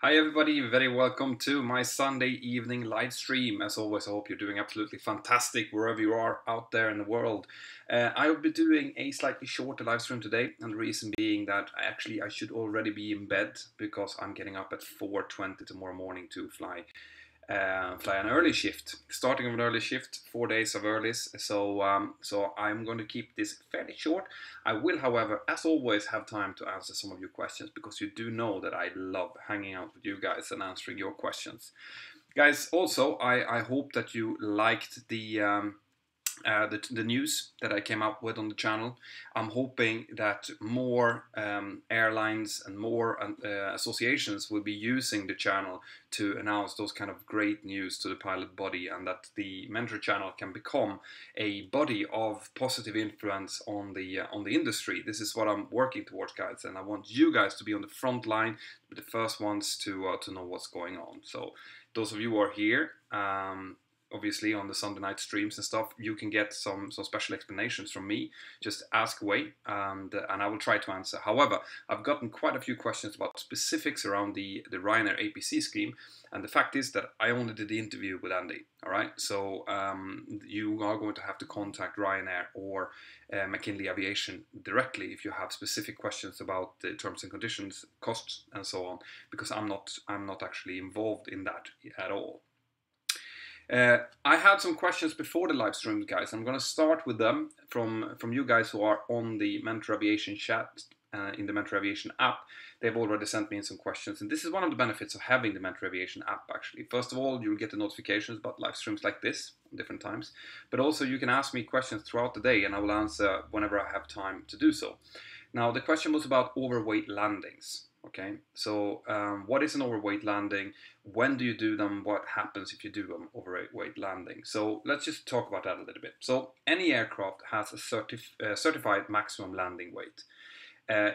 Hi everybody, very welcome to my Sunday evening live stream. As always, I hope you're doing absolutely fantastic wherever you are out there in the world. I will be doing a slightly shorter live stream today, and the reason being that I should already be in bed because I'm getting up at 4:20 tomorrow morning to fly an early shift, starting with an early shift, 4 days of earlies. So I'm going to keep this fairly short. I will, however, as always, have time to answer some of your questions because you do know that I love hanging out with you guys and answering your questions. Guys, also, I hope that you liked the news that I came up with on the channel. I'm hoping that more airlines and more associations will be using the channel to announce those kind of great news to the pilot body, and that the Mentour channel can become a body of positive influence on the industry. This is what I'm working towards, guys, and I want you guys to be on the front line, be the first ones to know what's going on. So those of you who are here, obviously on the Sunday night streams and stuff, you can get some special explanations from me. Just ask away, and I will try to answer. However, I've gotten quite a few questions about specifics around the Ryanair APC scheme, and the fact is that I only did the interview with Andy. All right, so you are going to have to contact Ryanair or McKinley Aviation directly if you have specific questions about the terms and conditions, costs, and so on, because I'm not actually involved in that at all. I had some questions before the live stream, guys. I'm going to start with them from you guys who are on the Mentour Aviation chat in the Mentour Aviation app. They've already sent me in some questions, and this is one of the benefits of having the Mentour Aviation app, actually. First of all, you'll get the notifications about live streams like this at different times, but also you can ask me questions throughout the day, and I will answer whenever I have time to do so. Now, the question was about overweight landings. Okay, so what is an overweight landing? When do you do them? What happens if you do an overweight landing? So let's just talk about that a little bit. So any aircraft has a certified maximum landing weight.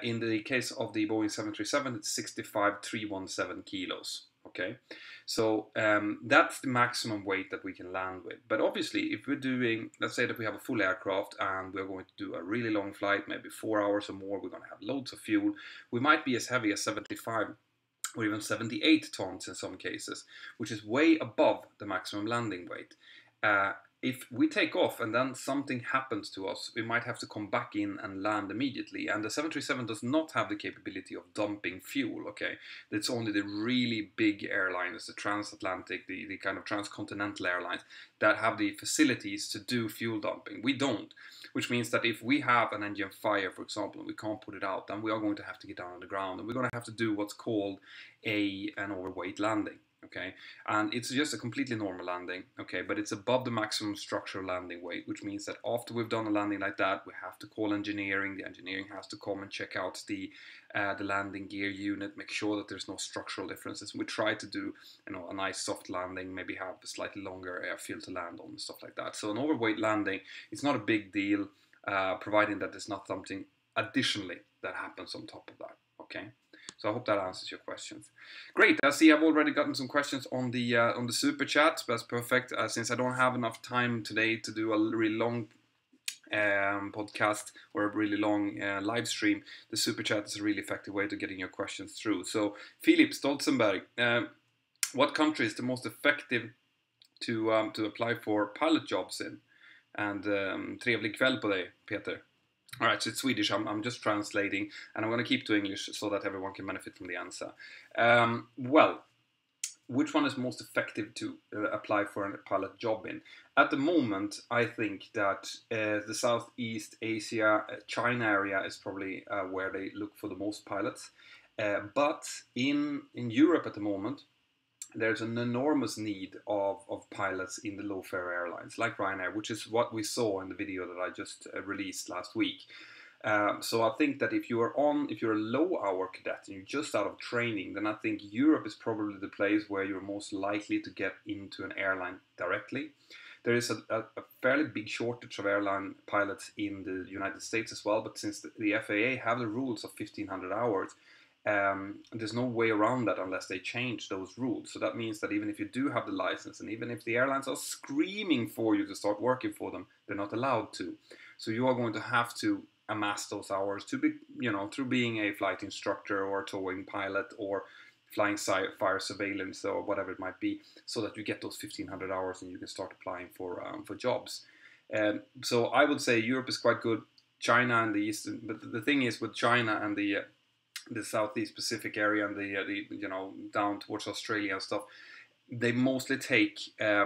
In the case of the Boeing 737, it's 65,317 kilos. Okay, so that's the maximum weight that we can land with. But obviously, if we're doing, let's say that we have a full aircraft and we're going to do a really long flight, maybe 4 hours or more, we're going to have loads of fuel, we might be as heavy as 75 or even 78 tons in some cases, which is way above the maximum landing weight. If we take off and then something happens to us, we might have to come back in and land immediately. And the 737 does not have the capability of dumping fuel, okay? It's only the really big airlines, the transatlantic, the kind of transcontinental airlines, that have the facilities to do fuel dumping. We don't, which means that if we have an engine fire, for example, and we can't put it out, then we are going to have to get down on the ground, and we're going to have to do what's called an overweight landing. Okay, and it's just a completely normal landing, okay, but it's above the maximum structural landing weight, which means that after we've done a landing like that, we have to call engineering. The engineering has to come and check out the landing gear unit, make sure that there's no structural differences. We try to do, a nice soft landing, maybe have a slightly longer airfield to land on and stuff like that. So an overweight landing, it's not a big deal, providing that there's not something additionally that happens on top of that, okay? So I hope that answers your questions. Great. I see I've already gotten some questions on the super chat. That's perfect. Since I don't have enough time today to do a really long podcast or a really long live stream, the super chat is a really effective way to getting your questions through. So Philip Stolzenberg, what country is the most effective to apply for pilot jobs in? And trevlig kväll på dig, Peter. Alright, so it's Swedish, I'm just translating, and I'm going to keep to English so that everyone can benefit from the answer. Well, which one is most effective to apply for a pilot job in? At the moment, I think that the Southeast Asia, China area is probably where they look for the most pilots. But in Europe at the moment, there's an enormous need of pilots in the low-fare airlines, like Ryanair, which is what we saw in the video that I just released last week. So I think that if you're a low-hour cadet and you're just out of training, then I think Europe is probably the place where you're most likely to get into an airline directly. There is a fairly big shortage of airline pilots in the United States as well, but since the FAA have the rules of 1,500 hours, there's no way around that unless they change those rules. So that means that even if you do have the license, and even if the airlines are screaming for you to start working for them, they're not allowed to. So you are going to have to amass those hours to be, through being a flight instructor or a towing pilot or flying fire surveillance or whatever it might be, so that you get those 1,500 hours and you can start applying for jobs. So I would say Europe is quite good. China and the Eastern, but the thing is with China and the Southeast Pacific area and the you know, down towards Australia and stuff, they mostly take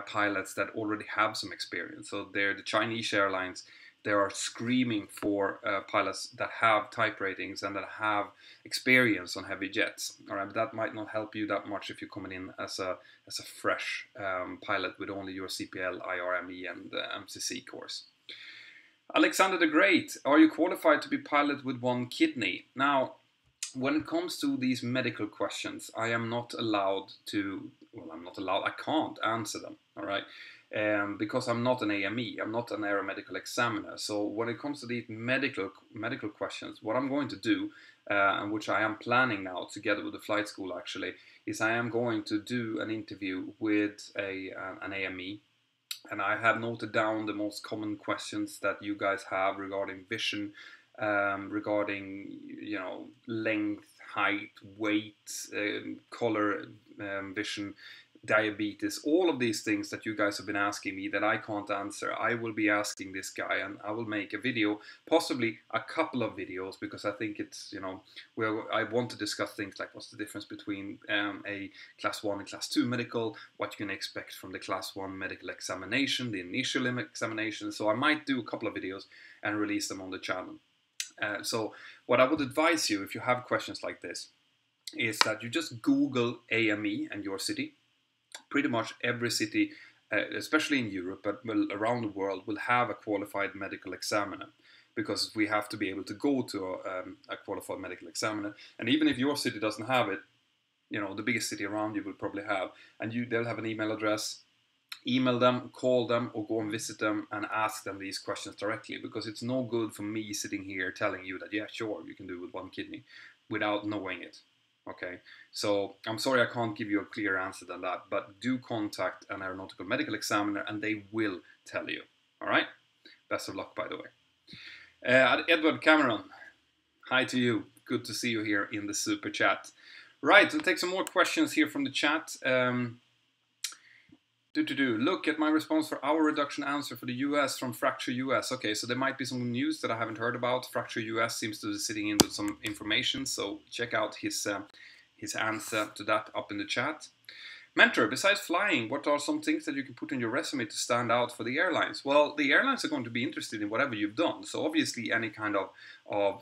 pilots that already have some experience. So they're the Chinese airlines. They are screaming for pilots that have type ratings and that have experience on heavy jets. All right, but that might not help you that much if you're coming in as a fresh pilot with only your CPL, IRME, and MCC course. Alexander the Great, are you qualified to be pilot with one kidney? Now, when it comes to these medical questions, I am not allowed to, well, I'm not allowed, I can't answer them, all right? Because I'm not an AME, I'm not an aeromedical examiner. So when it comes to these medical questions, what I'm going to do, and which I am planning now together with the flight school actually, is I am going to do an interview with an AME. And I have noted down the most common questions that you guys have regarding vision, regarding, you know, length, height, weight, color, vision, diabetes, all of these things that you guys have been asking me that I can't answer. I will be asking this guy, and I will make a video, possibly a couple of videos, because I think it's, you know, where I want to discuss things like what's the difference between a class 1 and class 2 medical, what you can expect from the class 1 medical examination, the initial examination. So I might do a couple of videos and release them on the channel. So what I would advise you, if you have questions like this, is that you just Google AME and your city. Pretty much every city, especially in Europe, but around the world, will have a qualified medical examiner, because we have to be able to go to a qualified medical examiner. And even if your city doesn't have it, you know, the biggest city around you will probably have, and they'll have an email address. Email them, call them, or go and visit them and ask them these questions directly, because it's no good for me sitting here telling you that, yeah, sure, you can do it with one kidney, without knowing it. Okay, so I'm sorry I can't give you a clear answer than that, but do contact an aeronautical medical examiner and they will tell you. All right, best of luck, by the way. Edward Cameron, hi to you. Good to see you here in the super chat. Right, we'll take some more questions here from the chat. Look at my response for our reduction answer for the US from Fracture US. Okay, so there might be some news that I haven't heard about. Fracture US seems to be sitting in with some information, so check out his answer to that up in the chat. Mentor, besides flying, what are some things that you can put in your resume to stand out for the airlines? Well, the airlines are going to be interested in whatever you've done. So obviously any kind of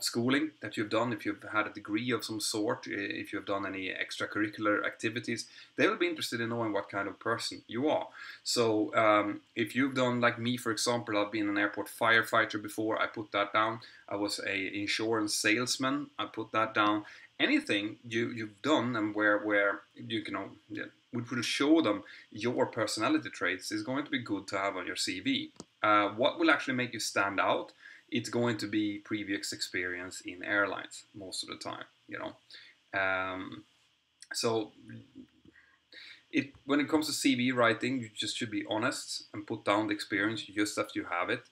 schooling that you've done, if you've had a degree of some sort, if you've done any extracurricular activities, they will be interested in knowing what kind of person you are. So if you've done, like me for example, I've been an airport firefighter before, I put that down. I was an insurance salesman, I put that down. Anything you've done and where you know, which will show them your personality traits, is going to be good to have on your CV. What will actually make you stand out? It's going to be previous experience in airlines most of the time, you know. So when it comes to CV writing, you just should be honest and put down the experience just as you have it.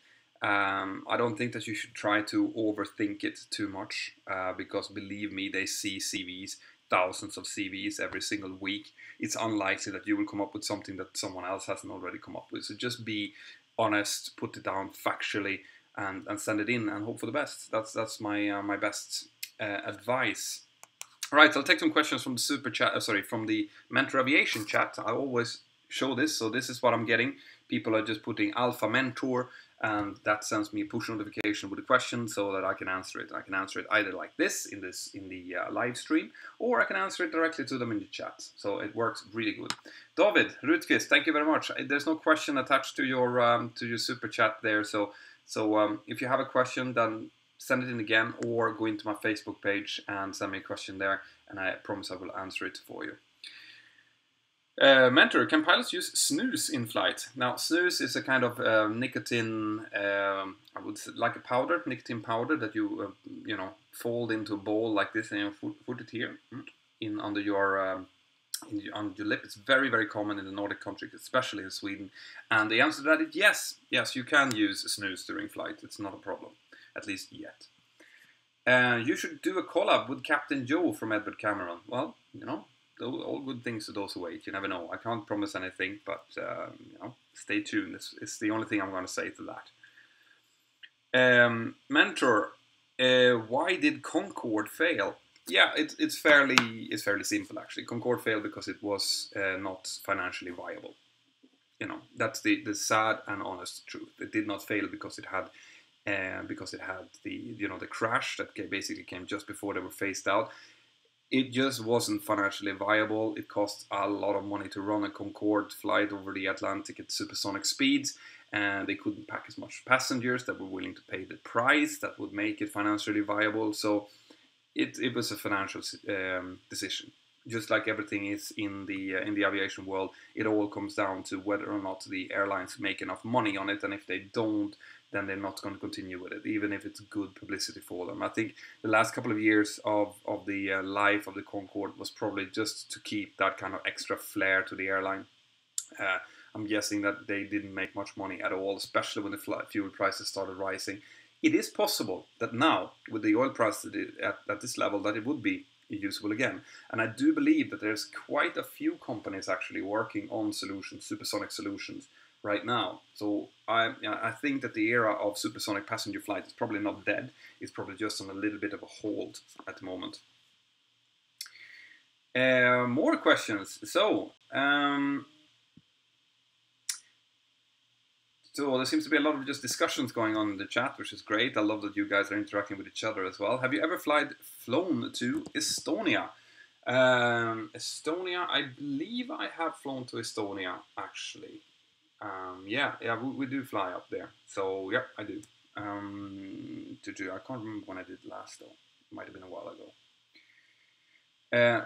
I don't think that you should try to overthink it too much, because believe me, they see CVs, thousands of CVs every single week. It's unlikely that you will come up with something that someone else hasn't already come up with. So just be honest, put it down factually, and send it in and hope for the best. That's my my best advice. All right, I'll take some questions from the super chat. From the Mentor Aviation chat. I always show this, so this is what I'm getting. People are just putting Alpha Mentor, and that sends me a push notification with a question so that I can answer it. I can answer it either like this in the live stream, or I can answer it directly to them in the chat. So it works really good. David Rutqvist, thank you very much. There's no question attached to your super chat there. So if you have a question, then send it in again, or go into my Facebook page and send me a question there, and I promise I will answer it for you. Mentor, can pilots use snus in flight? Now, snus is a kind of nicotine, I would say, like a powder, nicotine powder that you you know, fold into a bowl like this, and you put it here in under your lip. It's very, very common in the Nordic countries, especially in Sweden. And the answer to that is yes. Yes, you can use snus during flight. It's not a problem, at least yet. You should do a collab with Captain Joe from Edward Cameron. Well, you know, all good things to those who wait. You never know. I can't promise anything, but stay tuned. It's the only thing I'm going to say to that. Mentor, why did Concorde fail? Yeah, it's fairly simple actually. Concorde failed because it was not financially viable. That's the sad and honest truth. It did not fail because it had the crash that basically came just before they were phased out. It just wasn't financially viable. It cost a lot of money to run a Concorde flight over the Atlantic at supersonic speeds, and they couldn't pack as much passengers that were willing to pay the price that would make it financially viable. So it was a financial decision. Just like everything is in the aviation world, it all comes down to whether or not the airlines make enough money on it, and if they don't, then they're not going to continue with it, even if it's good publicity for them. I think the last couple of years of the life of the Concorde was probably just to keep that kind of extra flair to the airline. I'm guessing that they didn't make much money at all, especially when the fuel prices started rising. It is possible that now, with the oil price at this level, that it would be usable again. And I do believe that there's quite a few companies actually working on solutions, supersonic solutions, right now. So I think that the era of supersonic passenger flight is probably not dead. It's probably just on a little bit of a hold at the moment. More questions. So there seems to be a lot of just discussions going on in the chat, which is great. I love that you guys are interacting with each other as well. Have you ever flown to Estonia? Estonia, I believe I have flown to Estonia, actually. Yeah, we do fly up there. So, yeah, I do. I can't remember when I did last, though. It might have been a while ago.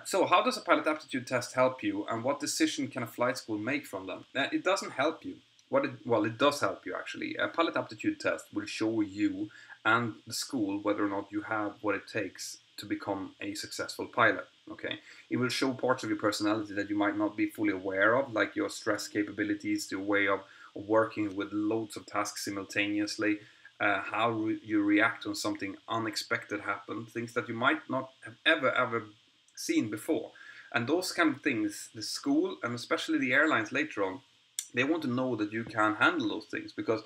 So how does a pilot aptitude test help you, and what decision can a flight school make from them? It doesn't help you. It does help you actually. A pilot aptitude test will show you and the school whether or not you have what it takes to become a successful pilot. Okay, it will show parts of your personality that you might not be fully aware of, like your stress capabilities, the way of working with loads of tasks simultaneously, how you react when something unexpected happens, things that you might not have ever seen before. And those kind of things, the school and especially the airlines later on, they want to know that you can handle those things, because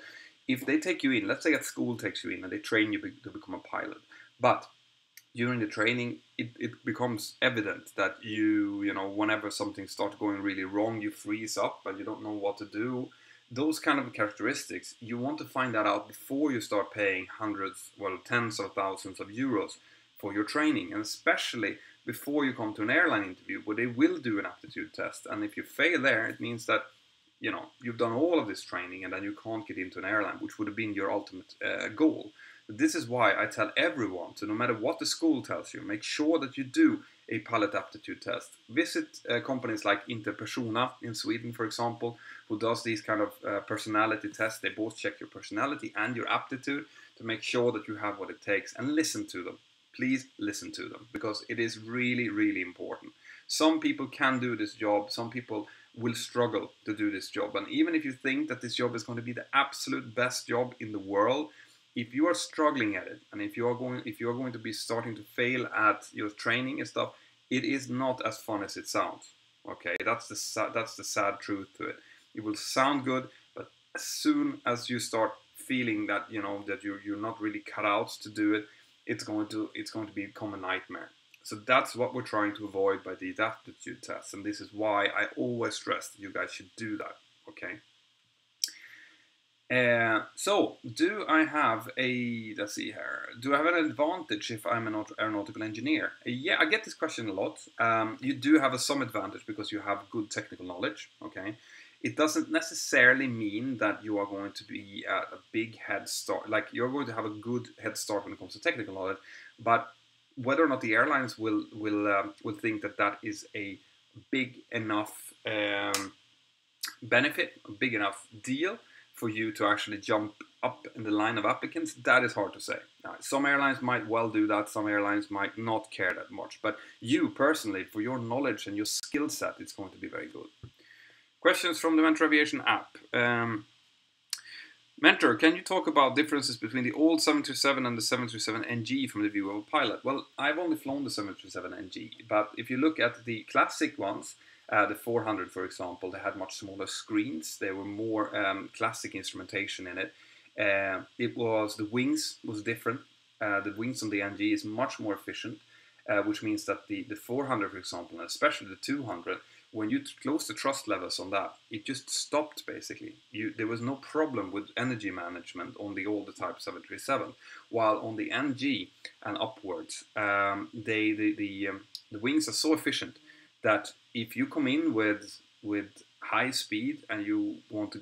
if they take you in, let's say at school takes you in and they train you to become a pilot, but during the training it becomes evident that whenever something starts going really wrong, you freeze up and you don't know what to do. Those kind of characteristics, you want to find that out before you start paying tens of thousands of euros for your training, and especially before you come to an airline interview where they will do an aptitude test. And if you fail there, it means that you've done all of this training and then you can't get into an airline, which would have been your ultimate goal. But this is why I tell everyone to, no matter what the school tells you, make sure that you do a pilot aptitude test. Visit companies like Interpersona in Sweden, for example, who does these kind of personality tests. They both check your personality and your aptitude to make sure that you have what it takes, and listen to them. Please listen to them, because it is really, really important. Some people can do this job, some people will struggle to do this job. And even if you think that this job is going to be the absolute best job in the world, if you are struggling at it, and if you are going to be starting to fail at your training and stuff, it is not as fun as it sounds. Okay, that's the sad truth to it. It will sound good, but as soon as you start feeling that that you're not really cut out to do it, it's going to become a nightmare. So that's what we're trying to avoid by these aptitude tests, and this is why I always stress that you guys should do that. Okay. So do I have let's see here, do I have an advantage if I'm an aeronautical engineer? Yeah, I get this question a lot. You do have some advantage because you have good technical knowledge. Okay. It doesn't necessarily mean that you are going to be a big head start, like you're going to have a good head start when it comes to technical knowledge, but whether or not the airlines will think that is a big enough benefit, a big enough deal for you to actually jump up in the line of applicants, that is hard to say. Now, some airlines might well do that, some airlines might not care that much, but you personally, for your knowledge and your skill set, it's going to be very good. Questions from the Mentour Aviation app. Mentor, can you talk about differences between the old 737 and the 737 NG from the view of a pilot? Well, I've only flown the 737 NG, but if you look at the classic ones, the 400, for example, they had much smaller screens. There were more classic instrumentation in it. The wings was different. The wings on the NG is much more efficient, which means that the 400, for example, and especially the 200, when you close the thrust levels on that, it just stopped basically. There was no problem with energy management on the older type 737, while on the NG and upwards, the wings are so efficient that if you come in with high speed and you want to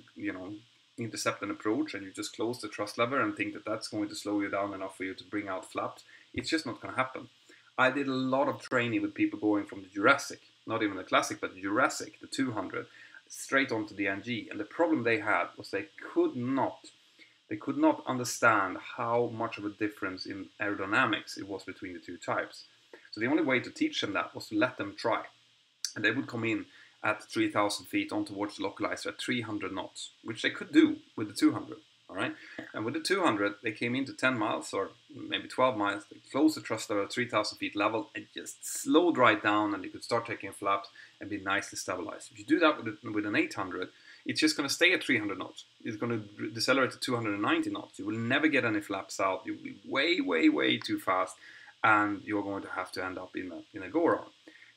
intercept an approach and you just close the thrust lever and think that that's going to slow you down enough for you to bring out flaps, it's just not going to happen. I did a lot of training with people going from the Jurassic, not even the Classic, but the Jurassic, the 200, straight onto the NG. And the problem they had was they could not understand how much of a difference in aerodynamics it was between the two types. So the only way to teach them that was to let them try. And they would come in at 3,000 feet on towards the localizer at 300 knots, which they could do with the 200. All right, and with the 200, they came into 10 miles or maybe 12 miles. They closed the thrust level at 3,000 feet level and just slowed right down, and you could start taking flaps and be nicely stabilized. If you do that with an 800, it's just going to stay at 300 knots. It's going to decelerate to 290 knots. You will never get any flaps out. You'll be way, way, way too fast, and you're going to have to end up in a go-around.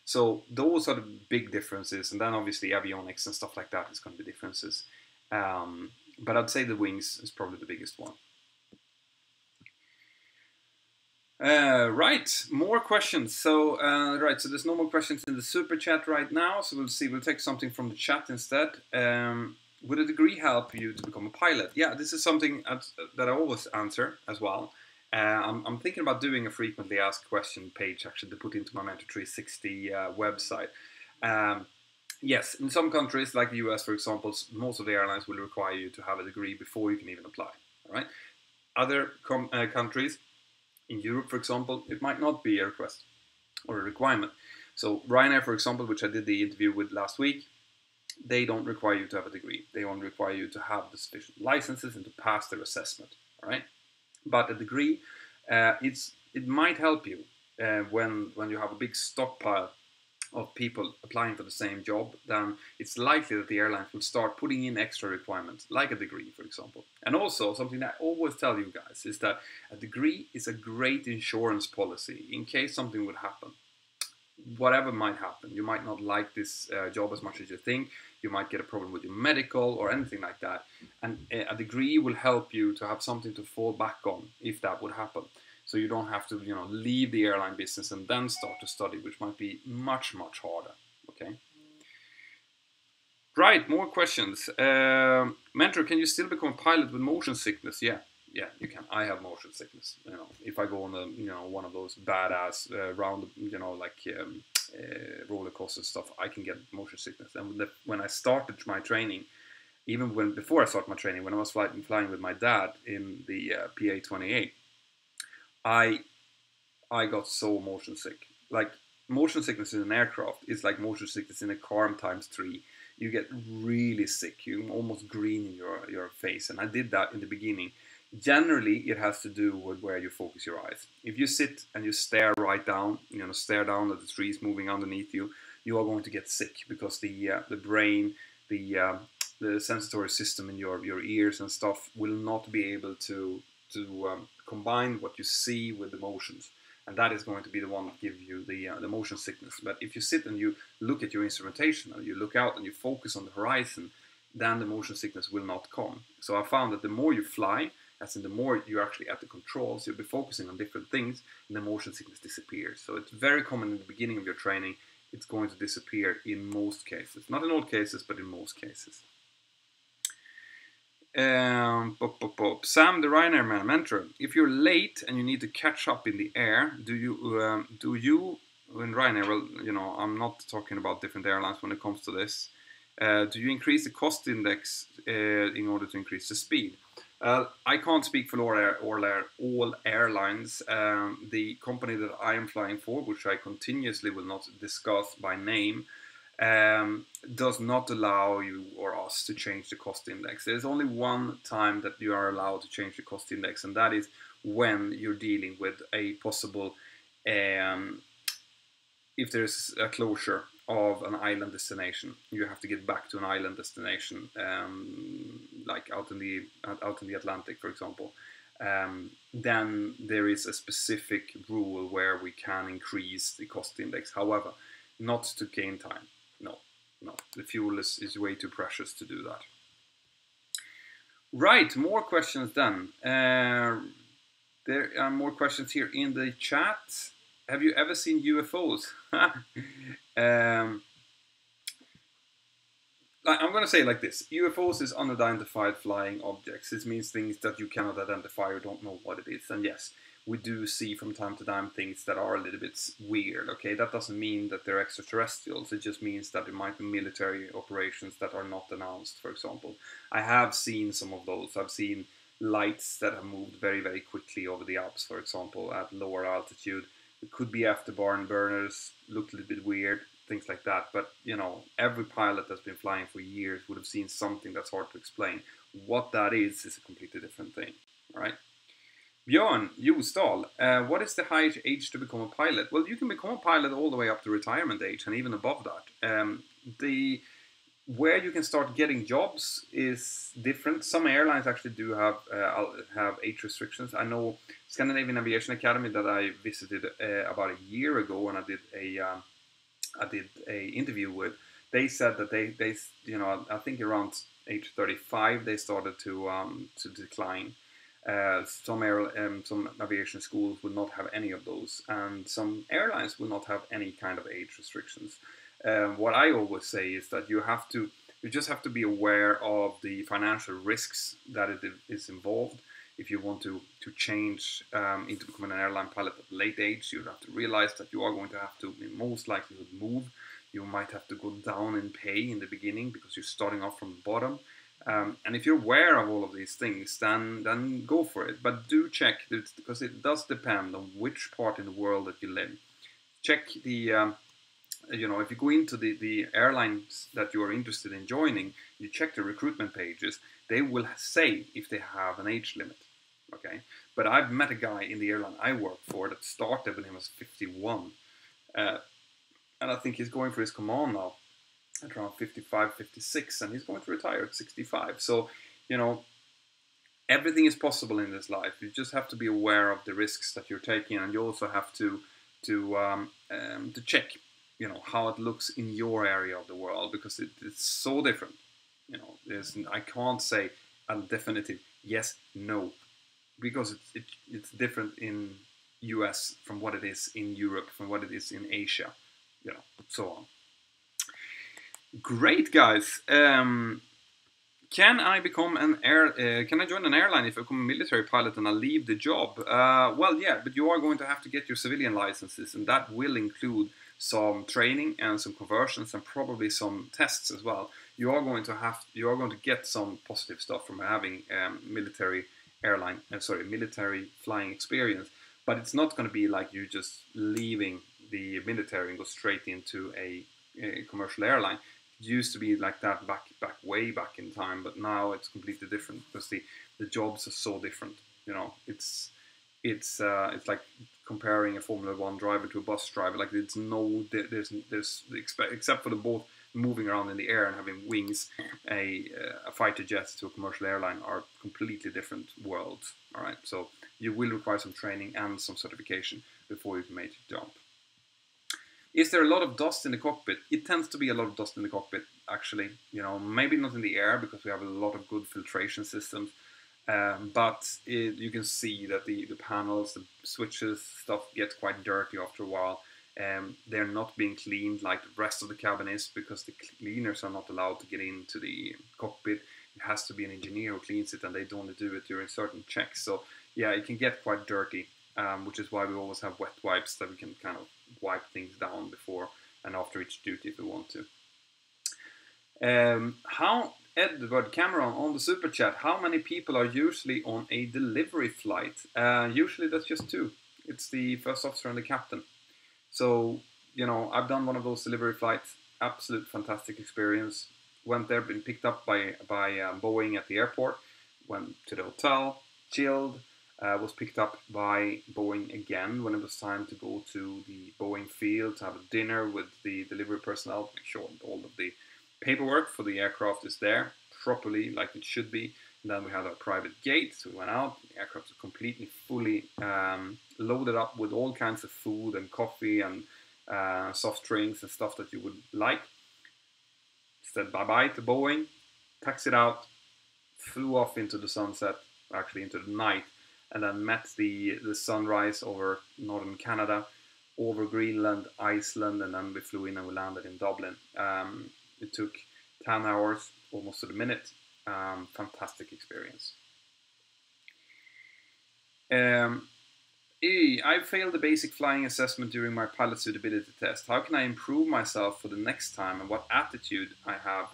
So those are the big differences, and then obviously avionics and stuff like that is going to be differences. But I'd say the wings is probably the biggest one. Right, more questions. So so there's no more questions in the super chat right now. So we'll see. We'll take something from the chat instead. Would a degree help you to become a pilot? Yeah, this is something that I always answer as well. I'm thinking about doing a frequently asked question page actually to put into my Mentour 360 website. Yes, in some countries, like the US, for example, most of the airlines will require you to have a degree before you can even apply. All right. Other countries, in Europe, for example, it might not be a request or a requirement. So Ryanair, for example, which I did the interview with last week, they don't require you to have a degree. They only require you to have the sufficient licenses and to pass their assessment. All right. But a degree, it might help you when you have a big stockpile of people applying for the same job. Then it's likely that the airlines will start putting in extra requirements, like a degree, for example. And also, something that I always tell you guys is that a degree is a great insurance policy in case something would happen. Whatever might happen, you might not like this job as much as you think, you might get a problem with your medical or anything like that, and a degree will help you to have something to fall back on if that would happen. So you don't have to, leave the airline business and then start to study, which might be much, much harder. Okay. Right, more questions. Mentor, can you still become a pilot with motion sickness? Yeah, you can. I have motion sickness. If I go on one of those badass round, roller coaster stuff, I can get motion sickness. And when I started my training, before I started my training, when I was flying with my dad in the PA-28. I got so motion sick. Like, motion sickness in an aircraft is like motion sickness in a car times 3. You get really sick. You almost green in your face. And I did that in the beginning. Generally, it has to do with where you focus your eyes. If you sit and you stare right down, stare down at the trees moving underneath you, you are going to get sick because the brain, the sensory system in your ears and stuff will not be able to combine what you see with the motions, and that is going to be the one that gives you the motion sickness. But if you sit and you look at your instrumentation, or you look out and you focus on the horizon, then the motion sickness will not come. So I found that the more you fly, as in the more you're actually at the controls, you'll be focusing on different things, and the motion sickness disappears. So it's very common in the beginning of your training. It's going to disappear in most cases, not in all cases, but in most cases. Sam, the Ryanair man, Mentor, if you're late and you need to catch up in the air, do you in Ryanair, well, I'm not talking about different airlines when it comes to this, do you increase the cost index in order to increase the speed? I can't speak for all airlines. The company that I am flying for, which I continuously will not discuss by name, does not allow you or us to change the cost index. There's only one time that you are allowed to change the cost index, and that is when you're dealing with a possible, if there's a closure of an island destination, you have to get back to an island destination, like out in the Atlantic, for example. Then there is a specific rule where we can increase the cost index. However, not to gain time. No, no. The fuel is way too precious to do that. Right, more questions then. There are more questions here in the chat. Have you ever seen UFOs? I'm going to say it like this. UFOs is unidentified flying objects. This means things that you cannot identify or don't know what it is. And yes, we do see from time to time things that are a little bit weird, okay? That doesn't mean that they're extraterrestrials. It just means that there might be military operations that are not announced, for example. I have seen some of those. I've seen lights that have moved very, very quickly over the Alps, for example, at lower altitude. It could be afterburn burners, looked a little bit weird, things like that. But, you know, every pilot that's been flying for years would have seen something that's hard to explain. What that is a completely different thing, all right? Björn Jostal, what is the highest age to become a pilot? Well, you can become a pilot all the way up to retirement age and even above that. Where you can start getting jobs is different. Some airlines actually do have age restrictions. I know Scandinavian Aviation Academy that I visited about a year ago, and I did a interview with. They said that they you know, I think around age 35 they started to decline. Some aviation schools will not have any of those, and some airlines will not have any kind of age restrictions. What I always say is that you just have to be aware of the financial risks that it is involved. If you want to change into becoming an airline pilot at a late age, you have to realize that you are going to have to, most likely, move. You might have to go down in pay in the beginning because you're starting off from the bottom. And if you're aware of all of these things, then go for it. But do check, because it does depend on which part in the world that you live. Check the, you know, if you go into the airlines that you are interested in joining, you check the recruitment pages. They will say if they have an age limit. Okay, but I've met a guy in the airline I work for that started when he was 51. And I think he's going for his command now at around 55, 56, and he's going to retire at 65. So, you know, everything is possible in this life. You just have to be aware of the risks that you're taking, and you also have to check, you know, how it looks in your area of the world, because it's so different. You know, I can't say a definitive yes, no, because it's different in US from what it is in Europe, from what it is in Asia, you know, so on. Great, guys. Can I become can I join an airline if I become a military pilot and I leave the job? Well, yeah, but you are going to have to get your civilian licenses, and that will include some training and some conversions and probably some tests as well. You are going to get some positive stuff from having military flying experience, but it's not going to be like you just leaving the military and go straight into a commercial airline. It used to be like that way back in time, but now it's completely different because the jobs are so different. You know, it's like comparing a Formula One driver to a bus driver. Like there's except for the both moving around in the air and having wings, a fighter jet to a commercial airline are completely different worlds. All right, so you will require some training and some certification before you can make the jump. Is there a lot of dust in the cockpit? It tends to be a lot of dust in the cockpit, actually. You know, maybe not in the air because we have a lot of good filtration systems, but you can see that the panels, the switches, stuff gets quite dirty after a while. They're not being cleaned like the rest of the cabin is because the cleaners are not allowed to get into the cockpit. It has to be an engineer who cleans it, and they only do it during certain checks. So yeah, it can get quite dirty, which is why we always have wet wipes that we can kind of wipe things down before and after each duty if we want to. How Edward Cameron on the super chat, how many people are usually on a delivery flight? Usually that's just two. It's the first officer and the captain. So, you know, I've done one of those delivery flights. absolute fantastic experience. Went there, been picked up by Boeing at the airport, went to the hotel, chilled, was picked up by Boeing again when it was time to go to the Boeing field to have a dinner with the delivery personnel, make sure all of the paperwork for the aircraft is there properly like it should be. And then we had our private gate, so we went out. The aircraft was completely fully loaded up with all kinds of food and coffee and soft drinks and stuff that you would like. Said bye-bye to Boeing, taxied out, flew off into the sunset, actually into the night, and then met the sunrise over northern Canada, over Greenland, Iceland, and then we flew in and we landed in Dublin. It took 10 hours, almost to the minute. Fantastic experience. I failed the basic flying assessment during my pilot suitability test. How can I improve myself for the next time, and what attitude I have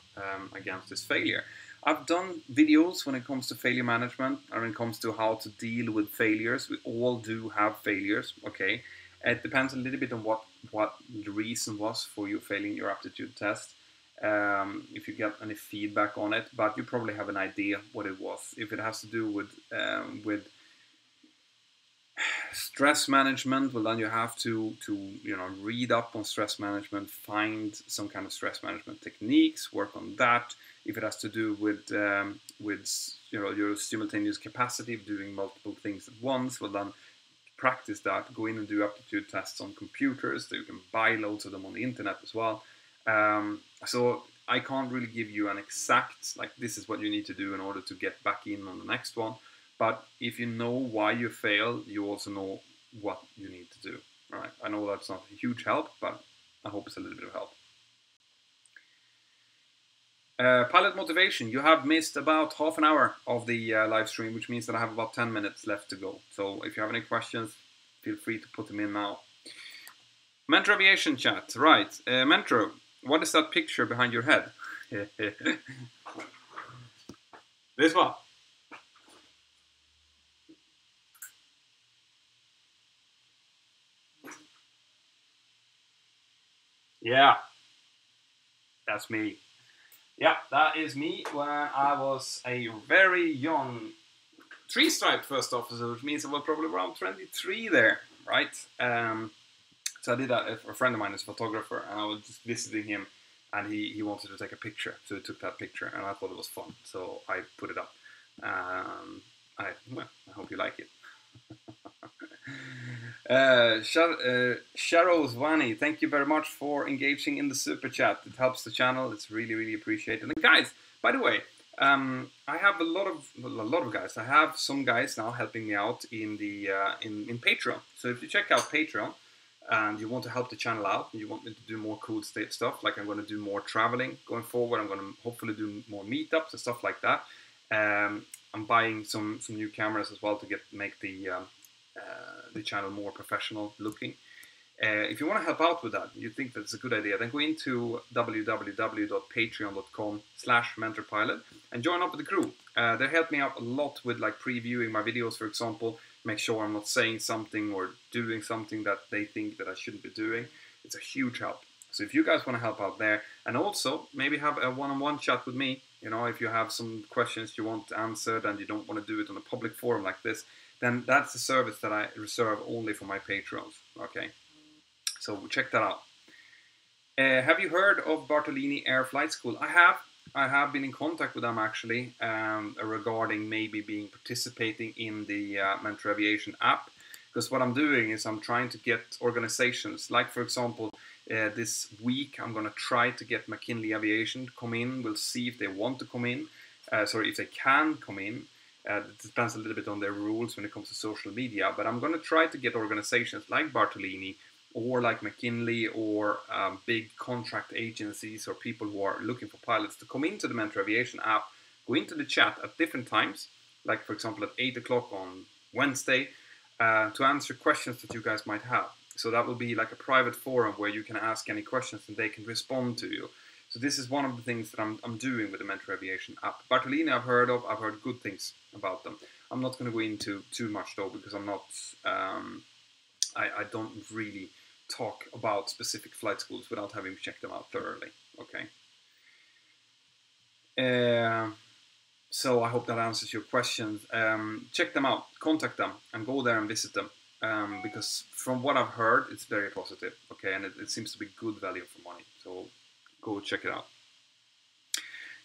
against this failure? I've done videos when it comes to failure management, and when it comes to how to deal with failures. We all do have failures, okay? It depends a little bit on what the reason was for you failing your aptitude test. If you get any feedback on it, but you probably have an idea what it was. If it has to do with stress management, well then you have to read up on stress management, find some kind of stress management techniques, work on that. If it has to do with your simultaneous capacity of doing multiple things at once, well then practice that. Go in and do aptitude tests on computers. So you can buy loads of them on the internet as well. So I can't really give you an exact, like, this is what you need to do in order to get back in on the next one. But if you know why you fail, you also know what you need to do. All right. I know that's not a huge help, but I hope it's a little bit of help. Pilot motivation. You have missed about half an hour of the live stream, which means that I have about 10 minutes left to go. So if you have any questions, feel free to put them in now. Mentour Aviation chat. Right. Mentour, what is that picture behind your head? This one. Yeah, that's me. Yeah, that is me when I was a very young three-stripe first officer, which means I was probably around 23 there, right? So I did that. A friend of mine is a photographer, and I was just visiting him, and he wanted to take a picture, so he took that picture, and I thought it was fun, so I put it up. I hope you like it. Sharos Vani, thank you very much for engaging in the super chat. It helps the channel. It's really, really appreciated. And guys, by the way, I have a lot of guys. I have some guys now helping me out in the in Patreon. So if you check out Patreon and you want to help the channel out, and you want me to do more cool stuff, like I'm going to do more traveling going forward. I'm going to hopefully do more meetups and stuff like that. I'm buying some new cameras as well to make the channel more professional looking. If you want to help out with that, you think that's a good idea, then go into www.patreon.com/mentorpilot and join up with the crew. They help me out a lot with like previewing my videos, for example, make sure I'm not saying something or doing something that they think that I shouldn't be doing. It's a huge help. So if you guys want to help out there, and also maybe have a one-on-one chat with me, if you have some questions you want answered and you don't want to do it on a public forum like this, then that's a service that I reserve only for my patrons, okay? So check that out. Have you heard of Bartolini Air Flight School? I have been in contact with them actually regarding maybe participating in the Mentour Aviation app, because what I'm doing is I'm trying to get organizations, like for example, this week I'm going to try to get McKinley Aviation to come in. We'll see if they want to come in, if they can come in. It depends a little bit on their rules when it comes to social media, but I'm going to try to get organizations like Bartolini or like McKinley or big contract agencies or people who are looking for pilots to come into the Mentour Aviation app, go into the chat at different times, like for example at 8 o'clock on Wednesday, to answer questions that you guys might have. So that will be like a private forum where you can ask any questions and they can respond to you. So this is one of the things that I'm doing with the Mentour Aviation app. Bartolini I've heard of. I've heard good things about them. I'm not going to go into too much though, because I'm not. I don't really talk about specific flight schools without having checked them out thoroughly. Okay. So I hope that answers your questions. Check them out, contact them, and go there and visit them. Because from what I've heard, it's very positive. Okay, and it seems to be good value for money. So go check it out.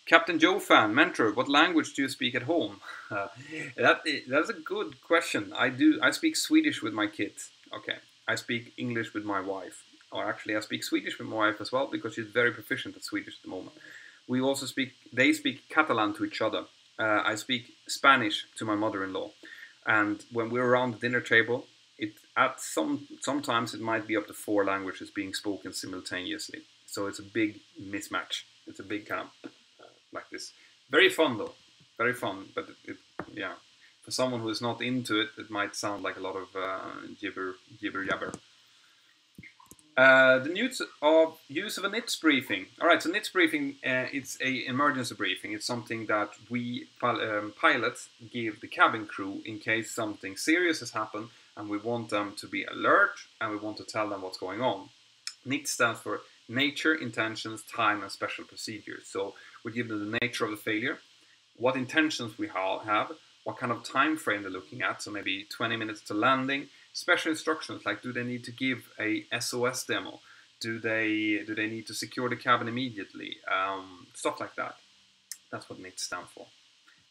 Captain Joe fan, Mentor, what language do you speak at home? That's a good question. I speak Swedish with my kids. Okay, I speak English with my wife. Or actually, I speak Swedish with my wife as well because she's very proficient at Swedish at the moment. We also they speak Catalan to each other. I speak Spanish to my mother-in-law. And when we're around the dinner table, sometimes it might be up to 4 languages being spoken simultaneously. So it's a big mismatch. It's a big kind of like this. Very fun though, very fun. But yeah, for someone who is not into it, it might sound like a lot of jibber jabber. The use of a NITS briefing. All right, so NITS briefing, it's a emergency briefing. It's something that we pilots give the cabin crew in case something serious has happened, and we want them to be alert, and we want to tell them what's going on. NITS stands for Nature, Intentions, Time, and Special Procedures. So we give them the nature of the failure, what intentions we have, what kind of time frame they're looking at, so maybe 20 minutes to landing, special instructions like do they need to give a SOS demo, do they need to secure the cabin immediately, stuff like that. That's what NITS stand for.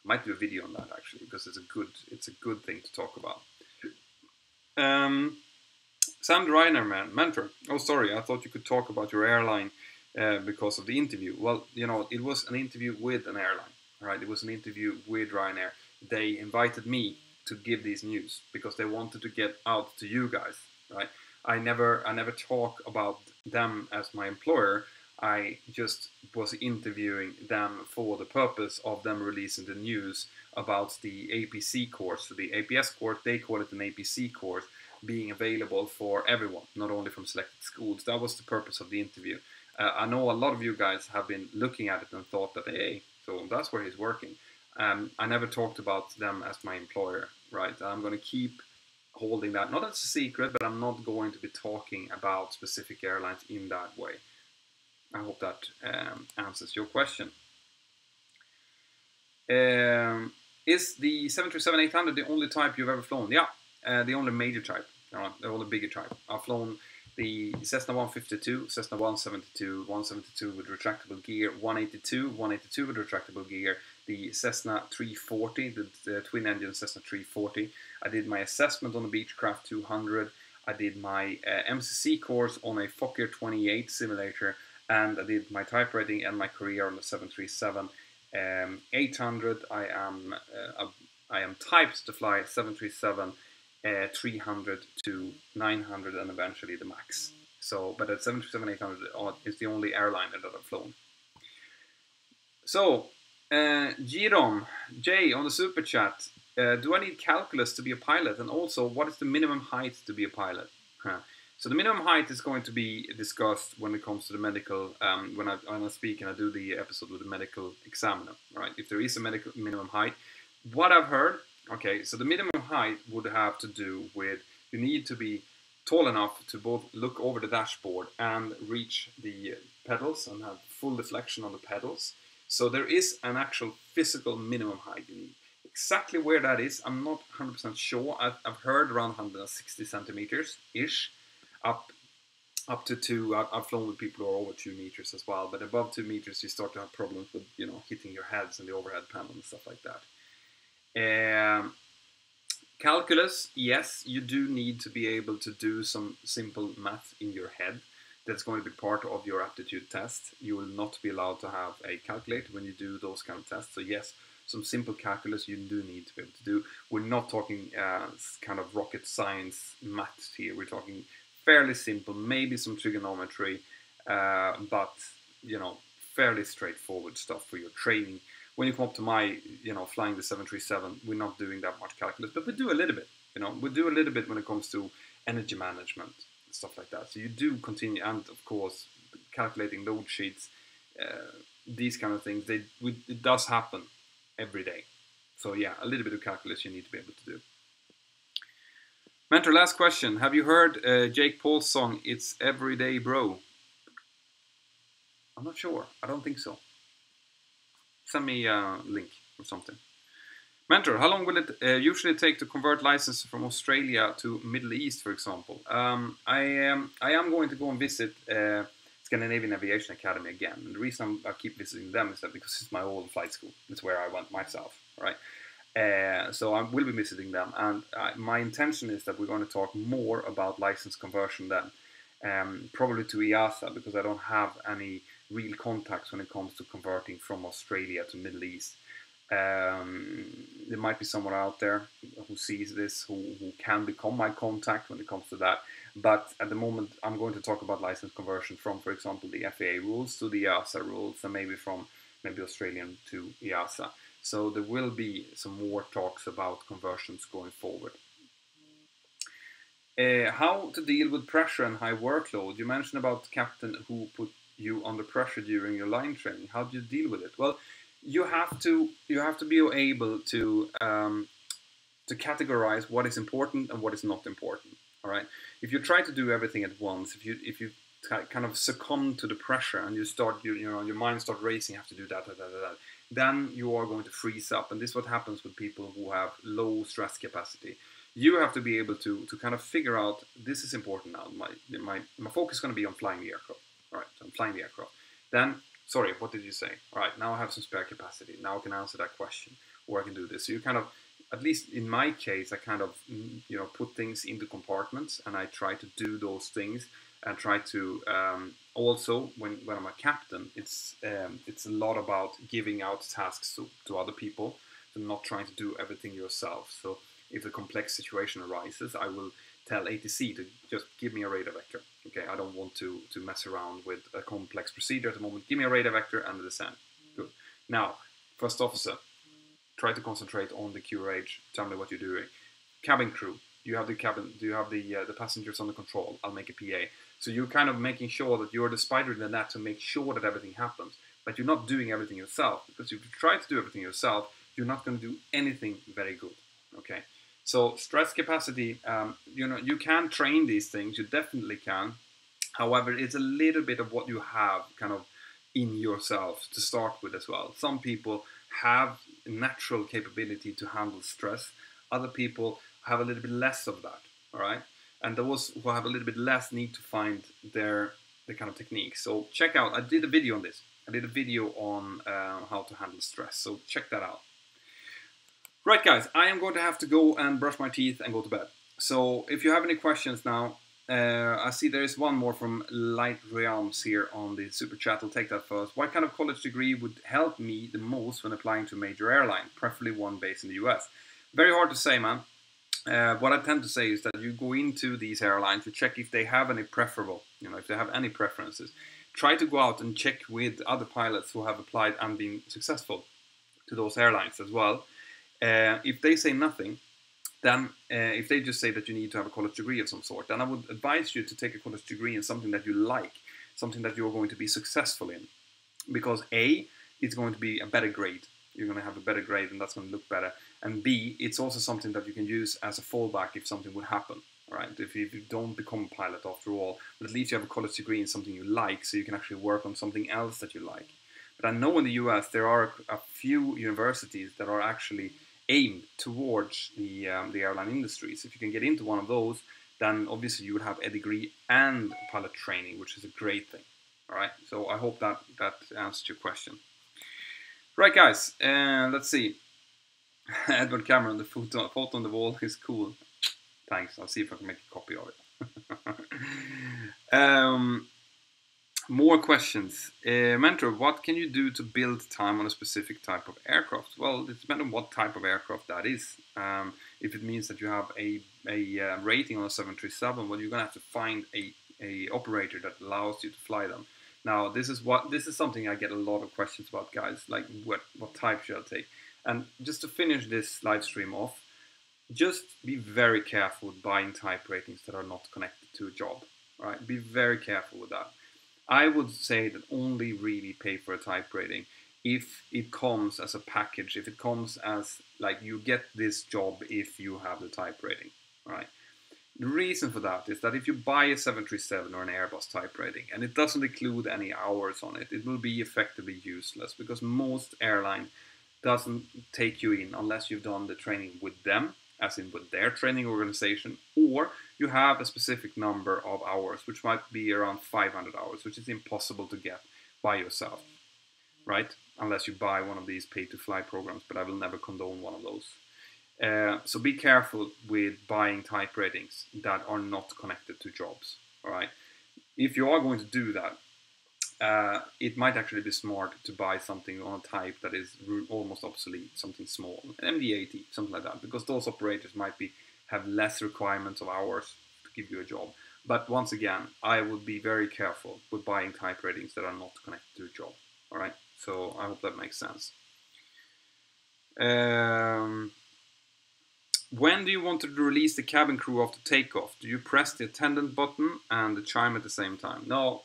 I might do a video on that actually because it's a good thing to talk about. Sam Reiner, Mentor. Oh, sorry, I thought you could talk about your airline because of the interview. Well, you know, it was an interview with an airline, right? It was an interview with Ryanair. They invited me to give these news because they wanted to get out to you guys, right? I never talk about them as my employer. I just was interviewing them for the purpose of them releasing the news about the APC course. So the APS course, they call it an APC course, being available for everyone, not only from selected schools. That was the purpose of the interview. I know a lot of you guys have been looking at it and thought that, hey, so that's where he's working. I never talked about them as my employer, right? I'm going to keep holding that, not as a secret, but I'm not going to be talking about specific airlines in that way. I hope that answers your question. Is the 737-800 the only type you've ever flown? Yeah, the only major type, the only bigger type. I've flown the Cessna 152, Cessna 172, 172 with retractable gear, 182 with retractable gear, the Cessna 340, the twin-engine Cessna 340. I did my assessment on the Beechcraft 200. I did my MCC course on a Fokker 28 simulator, and I did my type rating and my career on the 737. 800. I am typed to fly 737, 300 to 900, and eventually the max. So, but at 737-800 is the only airliner that I've flown. So, Jirom Jay on the super chat. Do I need calculus to be a pilot? And also, what is the minimum height to be a pilot? So the minimum height is going to be discussed when it comes to the medical, when I speak and I do the episode with the medical examiner, right? If there is a medical minimum height. What I've heard, okay, so the minimum height would have to do with you need to be tall enough to both look over the dashboard and reach the pedals and have full deflection on the pedals. So there is an actual physical minimum height you need. Exactly where that is, I'm not 100% sure. I've heard around 160 centimeters-ish. Up to 2. I've flown with people who are over 2 meters as well, but above 2 meters you start to have problems with, you know, hitting your heads and the overhead panel and stuff like that. Calculus, yes, you do need to be able to do some simple math in your head. That's going to be part of your aptitude test. You will not be allowed to have a calculator when you do those kind of tests. So yes, some simple calculus you do need to be able to do. We're not talking kind of rocket science maths here. We're talking fairly simple, maybe some trigonometry, but, you know, fairly straightforward stuff for your training. When you come up to my, you know, flying the 737, we're not doing that much calculus, but we do a little bit, you know, we do a little bit when it comes to energy management and stuff like that. So you do continue, and of course, calculating load sheets, these kind of things, it does happen every day. So yeah, a little bit of calculus you need to be able to do. Mentor, last question. Have you heard Jake Paul's song, It's Everyday Bro? I'm not sure. I don't think so. Send me a link or something. Mentor, how long will it usually take to convert licenses from Australia to Middle East, for example? I am going to go and visit Scandinavian Aviation Academy again. And the reason I keep visiting them is that because it's my old flight school. It's where I went myself, right? So I will be visiting them, and my intention is that we're going to talk more about license conversion then, probably to EASA, because I don't have any real contacts when it comes to converting from Australia to Middle East. There might be someone out there who sees this, who can become my contact when it comes to that. But at the moment, I'm going to talk about license conversion from, for example, the FAA rules to the EASA rules, and maybe from Australian to EASA. So there will be some more talks about conversions going forward. How to deal with pressure and high workload? You mentioned about the captain who put you under pressure during your line training. How do you deal with it? Well, you have to be able to categorize what is important and what is not important. All right. If you try to do everything at once, if you kind of succumb to the pressure and you start your mind start racing, you have to do that, then you are going to freeze up. And this is what happens with people who have low stress capacity. You have to be able to kind of figure out, this is important now. My focus is going to be on flying the aircraft. All right, so I'm flying the aircraft. Then, sorry, what did you say? All right, now I have some spare capacity. Now I can answer that question, or I can do this. So you kind of, at least in my case, I kind of put things into compartments, and I try to do those things, and try to also when I'm a captain, it's a lot about giving out tasks to other people, so not trying to do everything yourself. So if a complex situation arises, I will tell ATC to just give me a radar vector. Okay, I don't want to mess around with a complex procedure at the moment. Give me a radar vector and the descent. Good. Now, first officer, try to concentrate on the QRH. Tell me what you're doing. Cabin crew, you have the cabin. Do you have the passengers under control? I'll make a PA. So you're kind of making sure that you're the spider in the net to make sure that everything happens. But you're not doing everything yourself, because if you try to do everything yourself, you're not going to do anything very good. Okay. So stress capacity, you can train these things. You definitely can. However, it's a little bit of what you have kind of in yourself to start with as well. Some people have natural capability to handle stress. Other people have a little bit less of that. All right. And those who have a little bit less need to find the kind of technique. So check out, I did a video on this. I did a video on how to handle stress. So check that out. Right, guys, I am going to have to go and brush my teeth and go to bed. So if you have any questions now, I see there is one more from Light Realms here on the super chat. I'll take that first. What kind of college degree would help me the most when applying to a major airline, preferably one based in the US? Very hard to say, man. What I tend to say is that you go into these airlines to check if they have any preferable, if they have any preferences. Try to go out and check with other pilots who have applied and been successful to those airlines as well. If they say nothing, then if they just say that you need to have a college degree of some sort, then I would advise you to take a college degree in something that you like, something that you're going to be successful in. Because A, it's going to be a better grade. You're going to have a better grade and that's going to look better. And B, it's also something that you can use as a fallback if something would happen. Right? If you don't become a pilot after all, but at least you have a college degree in something you like, so you can actually work on something else that you like. But I know in the US there are a few universities that are actually aimed towards the airline industries. If you can get into one of those, then obviously you would have a degree and pilot training, which is a great thing. All right, so I hope that answers your question. Right, guys, let's see. Edward Cameron, the photo on the wall is cool. Thanks. I'll see if I can make a copy of it. More questions. Mentor, what can you do to build time on a specific type of aircraft? Well, it depends on what type of aircraft that is. If it means that you have a rating on a 737, well, you're going to have to find a operator that allows you to fly them. Now, this is something I get a lot of questions about, guys. Like, what type should I take? And just to finish this live stream off, just be very careful with buying type ratings that are not connected to a job. Right? Be very careful with that. I would say that only really pay for a type rating if it comes as a package, if it comes as like you get this job if you have the type rating, right? The reason for that is that if you buy a 737 or an Airbus type rating and it doesn't include any hours on it, it will be effectively useless because most airline doesn't take you in unless you've done the training with them, as in with their training organization, or you have a specific number of hours, which might be around 500 hours, which is impossible to get by yourself, right? Unless you buy one of these pay-to-fly programs, but I will never condone one of those. So be careful with buying type ratings that are not connected to jobs, all right? If you are going to do that, it might actually be smart to buy something on a type that is almost obsolete, something small, an MD-80, something like that, because those operators might have less requirements of hours to give you a job. But once again, I would be very careful with buying type ratings that are not connected to a job, all right? So I hope that makes sense. When do you want to release the cabin crew after takeoff? Do you press the attendant button and the chime at the same time? No.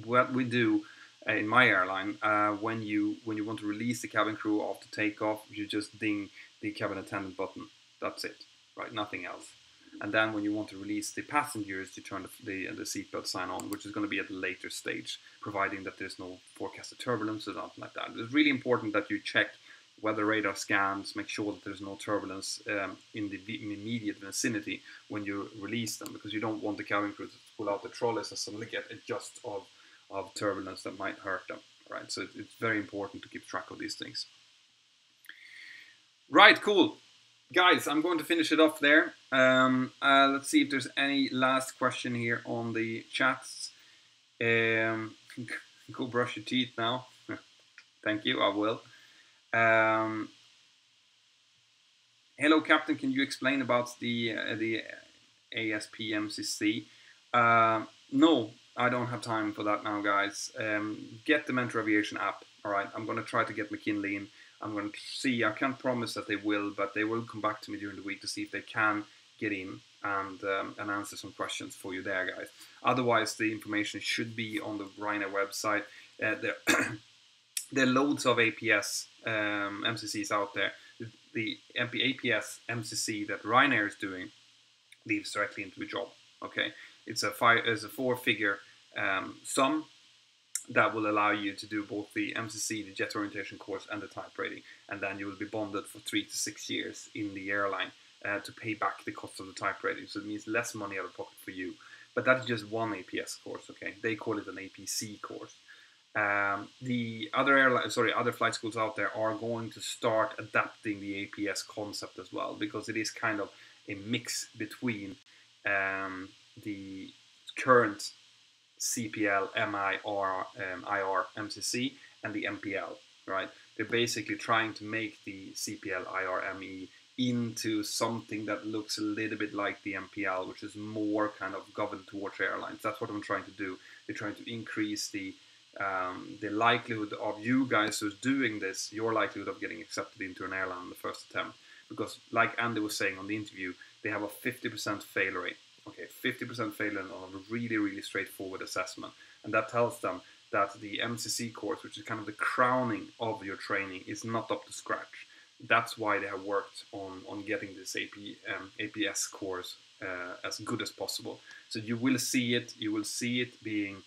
What we do in my airline, when you want to release the cabin crew after takeoff, you just ding the cabin attendant button. That's it, right? Nothing else. And then when you want to release the passengers, you turn the seatbelt sign on, which is going to be at a later stage, providing that there's no forecasted turbulence or something like that. It's really important that you check weather radar scans, make sure that there's no turbulence in the immediate vicinity when you release them, because you don't want the cabin crew to pull out the trolleys and suddenly get a gust of turbulence that might hurt them, right? So it's very important to keep track of these things. Right, cool. Guys, I'm going to finish it off there. Let's see if there's any last question here on the chats. Go brush your teeth now. Thank you, I will. Hello, Captain. Can you explain about the ASPMCC? No, I don't have time for that now, guys. Get the Mentour Aviation app. All right, I'm going to try to get McKinley in. I'm going to see. I can't promise that they will, but they will come back to me during the week to see if they can get in and answer some questions for you there, guys. Otherwise, the information should be on the Ryanair website. There are loads of APS MCCs out there. The APS MCC that Ryanair is doing leads directly into the job. Okay, it's a 4-figure sum that will allow you to do both the MCC, the jet orientation course, and the type rating, and then you will be bonded for 3 to 6 years in the airline to pay back the cost of the type rating. So it means less money out of pocket for you. But that's just one APS course. Okay, they call it an APC course. The other flight schools out there are going to start adapting the APS concept as well, because it is kind of a mix between the current CPL, MIR, IR, MCC and the MPL, right? They're basically trying to make the CPL, IR, ME into something that looks a little bit like the MPL, which is more kind of governed towards airlines. That's what I'm trying to do. They're trying to increase the likelihood of you guys who's doing this, your likelihood of getting accepted into an airline on the first attempt. Because like Andy was saying on the interview, they have a 50% failure rate. Okay, 50% failure on a really, really straightforward assessment. And that tells them that the MCC course, which is kind of the crowning of your training, is not up to scratch. That's why they have worked on getting this APS course as good as possible. So you will see it being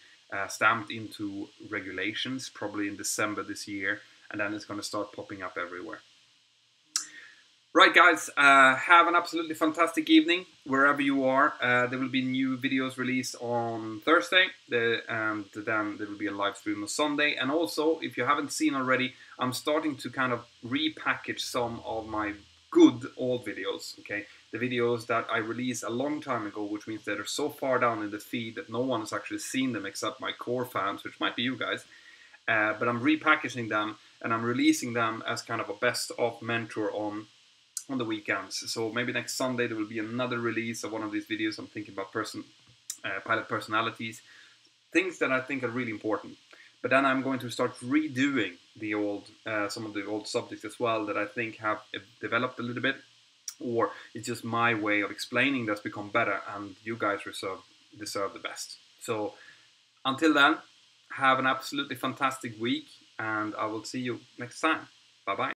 stamped into regulations probably in December this year, and then it's going to start popping up everywhere. Right, guys, have an absolutely fantastic evening wherever you are. There will be new videos released on Thursday, and then there will be a live stream on Sunday. And also, if you haven't seen already, I'm starting to kind of repackage some of my good old videos, okay? The videos that I released a long time ago, which means that they're so far down in the feed that no one has actually seen them except my core fans, which might be you guys. But I'm repackaging them, and I'm releasing them as kind of a best of Mentour on the weekends. So maybe next Sunday there will be another release of one of these videos. I'm thinking about pilot personalities, things that I think are really important. But then I'm going to start redoing the some of the old subjects as well that I think have developed a little bit, or it's just my way of explaining that's become better, and you guys deserve the best. So until then, have an absolutely fantastic week, and I will see you next time. Bye bye.